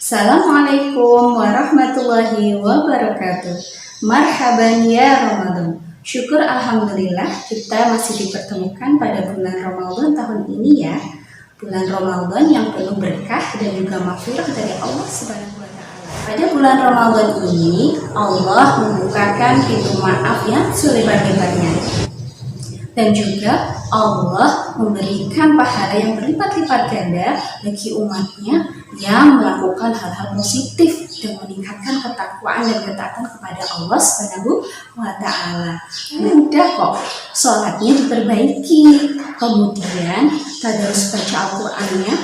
Assalamualaikum warahmatullahi wabarakatuh. Marhaban ya Ramadan. Syukur alhamdulillah kita masih dipertemukan pada bulan Ramadan tahun ini ya. Bulan Ramadan yang penuh berkah dan juga maghfirah dari Allah Subhanahu wa taala. Pada bulan Ramadan ini Allah membukakan pintu maaf yang selebar-lebarnya. Dan juga Allah memberikan pahala yang berlipat-lipat ganda bagi umatnya yang melakukan hal-hal positif dan meningkatkan ketakwaan dan ketaatan kepada Allah Subhanahu wa taala. Mudah kok, sholatnya diperbaiki, kemudian tadarus baca Al-Qur'annya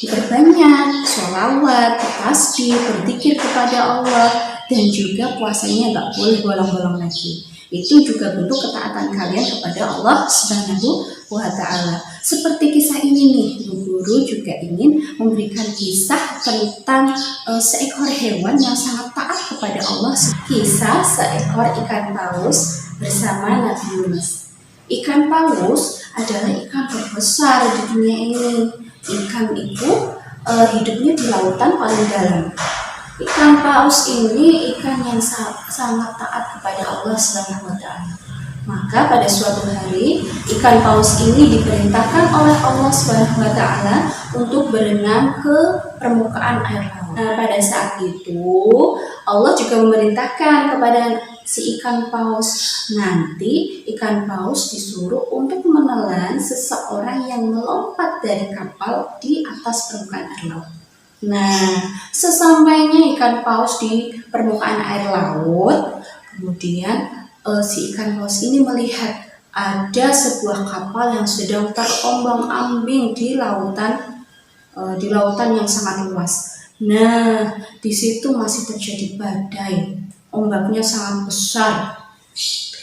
diperbanyak, sholawat, tasbih, berzikir kepada Allah, dan juga puasanya nggak boleh bolong-bolong lagi. Itu juga bentuk ketaatan kalian kepada Allah Subhanahu wa taala. Seperti kisah ini nih, Bu Guru juga ingin memberikan kisah tentang seekor hewan yang sangat taat kepada Allah. Kisah seekor ikan paus bersama Nabi Yunus. Ikan paus adalah ikan terbesar di dunia ini. Ikan itu hidupnya di lautan paling dalam. Ikan paus ini ikan yang sangat taat kepada Allah Subhanahu wa taala. Maka pada suatu hari ikan paus ini diperintahkan oleh Allah Subhanahu wa taala untuk berenang ke permukaan air laut. Nah, pada saat itu Allah juga memerintahkan kepada si ikan paus, nanti ikan paus disuruh untuk menelan seseorang yang melompat dari kapal di atas permukaan air laut. Nah, sesampainya ikan paus di permukaan air laut, kemudian si ikan paus ini melihat ada sebuah kapal yang sedang terombang-ambing di lautan yang sangat luas. Nah, di situ masih terjadi badai, ombaknya sangat besar.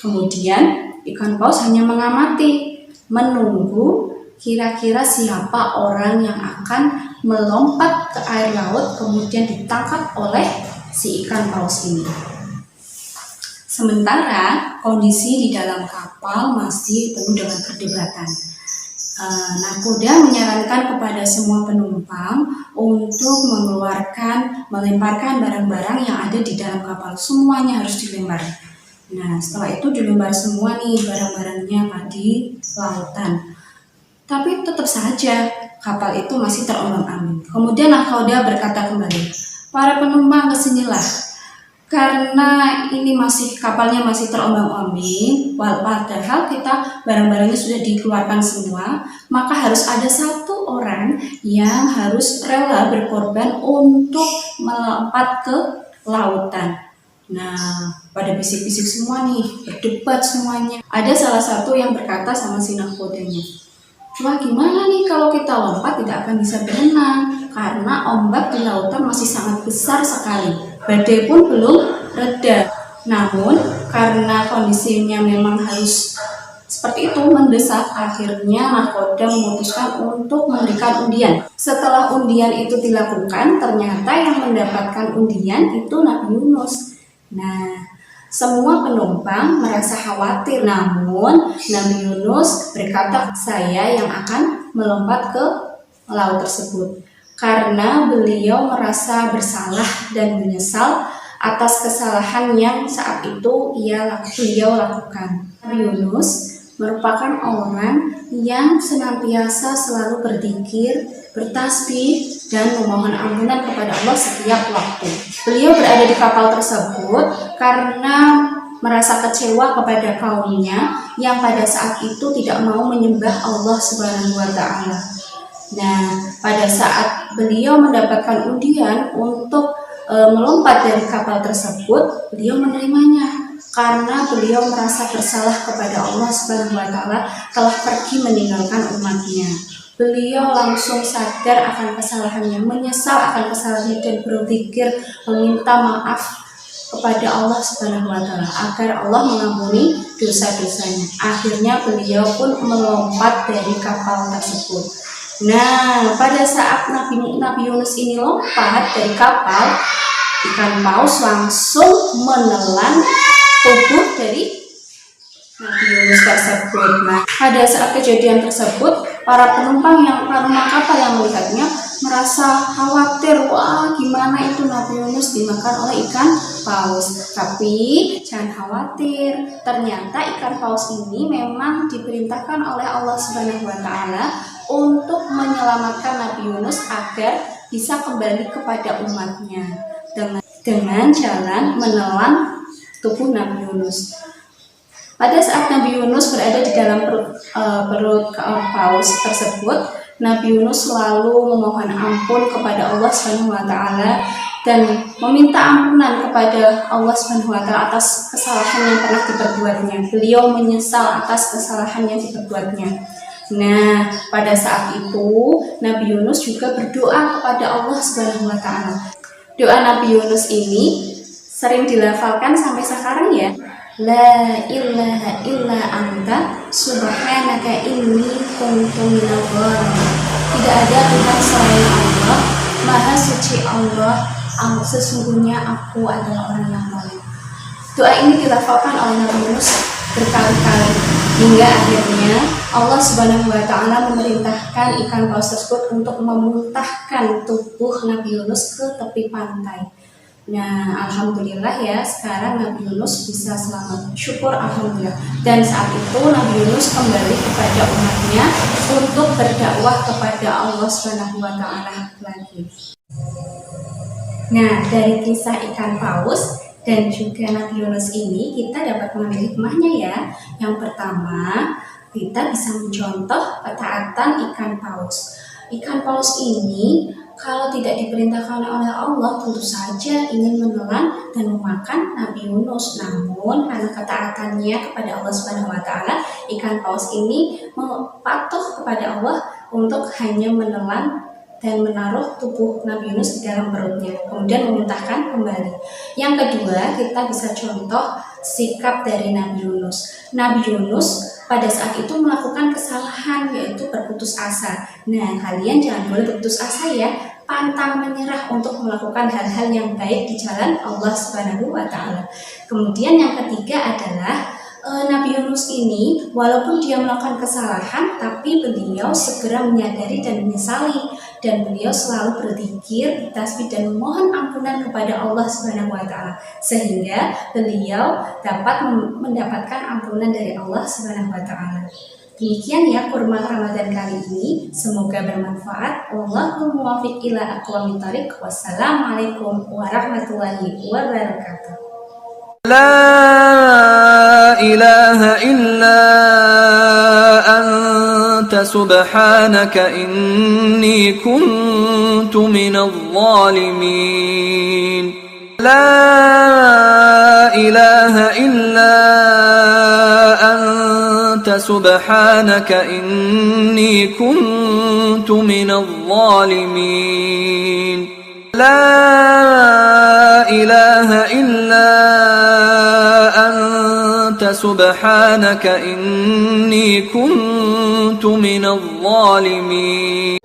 Kemudian ikan paus hanya mengamati, menunggu kira-kira siapa orang yang akan melompat ke air laut kemudian ditangkap oleh si ikan paus ini. Sementara kondisi di dalam kapal masih penuh dengan perdebatan. Nakoda menyarankan kepada semua penumpang untuk melemparkan barang-barang yang ada di dalam kapal. Semuanya harus dilempar. Nah, setelah itu dilempar semua nih barang-barangnya di lautan. Tapi tetap saja kapal itu masih terombang-ambing. Kemudian nakoda berkata kembali, para penumpang kesinilah, karena ini kapalnya masih terombang-ambing, padahal kita barang-barangnya sudah dikeluarkan semua, maka harus ada satu orang yang harus rela berkorban untuk melompat ke lautan. Nah, pada bisik-bisik semua nih, berdebat semuanya. Ada salah satu yang berkata sama si nakodanya, wah, gimana nih kalau kita lompat tidak akan bisa berenang karena ombak di lautan masih sangat besar sekali. Badai pun belum reda. Namun karena kondisinya memang harus seperti itu mendesak, akhirnya nakoda memutuskan untuk memberikan undian. Setelah undian itu dilakukan, ternyata yang mendapatkan undian itu Nabi Yunus. Nah, semua penumpang merasa khawatir, namun Nabi Yunus berkata, saya yang akan melompat ke laut tersebut. Karena beliau merasa bersalah dan menyesal atas kesalahan yang saat itu beliau lakukan. Nabi Yunus merupakan orang yang senantiasa selalu berzikir, bertasbih, dan memohon ampunan kepada Allah setiap waktu. Beliau berada di kapal tersebut karena merasa kecewa kepada kaumnya yang pada saat itu tidak mau menyembah Allah Subhanahu wa taala. Nah, pada saat beliau mendapatkan undian untuk melompat dari kapal tersebut, beliau menerimanya karena beliau merasa bersalah kepada Allah Subhanahu wa taala telah pergi meninggalkan umatnya. Beliau langsung sadar akan kesalahannya, menyesal akan kesalahannya dan berzikir meminta maaf kepada Allah Subhanahu wa taala agar Allah mengampuni dosa-dosanya. Akhirnya beliau pun melompat dari kapal tersebut. Nah, pada saat Nabi Yunus ini lompat dari kapal, ikan paus langsung menelan tubuh dari Nabi Yunus tersebut. Nah, pada saat kejadian tersebut, para penumpang kapal yang melihatnya merasa khawatir, wah gimana itu Nabi Yunus dimakan oleh ikan paus. Tapi jangan khawatir, ternyata ikan paus ini memang diperintahkan oleh Allah Subhanahu wa Ta'ala untuk menyelamatkan Nabi Yunus agar bisa kembali kepada umatnya dengan jalan menelan tubuh Nabi Yunus. Pada saat Nabi Yunus berada di dalam perut paus tersebut, Nabi Yunus selalu memohon ampun kepada Allah Subhanahu wa Ta'ala dan meminta ampunan kepada Allah Subhanahu wa Ta'ala atas kesalahan yang pernah diperbuatnya. Beliau menyesal atas kesalahan yang diperbuatnya. Nah, pada saat itu Nabi Yunus juga berdoa kepada Allah Subhanahu wa Ta'ala. Doa Nabi Yunus ini sering dilafalkan sampai sekarang ya. La ilaha illa anta subhanaka inni kuntu minadh dhalimin. Tidak ada Tuhan selain Allah, Maha Suci Allah, sesungguhnya aku adalah orang yang zalim. Doa ini dilafalkan oleh Nabi Yunus berkali-kali hingga akhirnya Allah Subhanahu wa Ta'ala memerintahkan ikan paus tersebut untuk memuntahkan tubuh Nabi Yunus ke tepi pantai. Nah, alhamdulillah ya, sekarang Nabi Yunus bisa selamat. Syukur alhamdulillah. Dan saat itu Nabi Yunus kembali kepada umatnya untuk berdakwah kepada Allah Subhanahu wa Ta'ala lagi. Nah, dari kisah ikan paus dan juga Nabi Yunus ini kita dapat mengambil hikmahnya ya. Yang pertama, kita bisa mencontoh ketaatan ikan paus. Ikan paus ini kalau tidak diperintahkan oleh Allah tentu saja ingin menelan dan memakan Nabi Yunus. Namun karena ketaatannya kepada Allah Subhanahu wa Ta'ala, ikan paus ini patuh kepada Allah untuk hanya menelan dan menaruh tubuh Nabi Yunus di dalam perutnya, kemudian memuntahkan kembali. Yang kedua, kita bisa contoh sikap dari Nabi Yunus. Nabi Yunus pada saat itu melakukan kesalahan, yaitu berputus asa. Nah, kalian jangan boleh berputus asa ya, pantang menyerah untuk melakukan hal-hal yang baik di jalan Allah Subhanahu wa Ta'ala. Kemudian yang ketiga adalah Nabi Yunus ini walaupun dia melakukan kesalahan, tapi beliau segera menyadari dan menyesali, dan beliau selalu berzikir, bertasbih dan memohon ampunan kepada Allah Subhanahu wa Ta'ala, sehingga beliau dapat mendapatkan ampunan dari Allah Subhanahu wa Ta'ala. Demikian ya kurma Ramadan kali ini, semoga bermanfaat. Wallahul muwaffiq ila aqwamit thoriq. Wassalamualaikum warahmatullahi wabarakatuh. لا إله إلا أنت سبحانك إني كنت من الظالمين. لا إله إلا أنت سبحانك إني كنت من الظالمين. لا إله إلا أنت سبحانك إني كنت من الظالمين.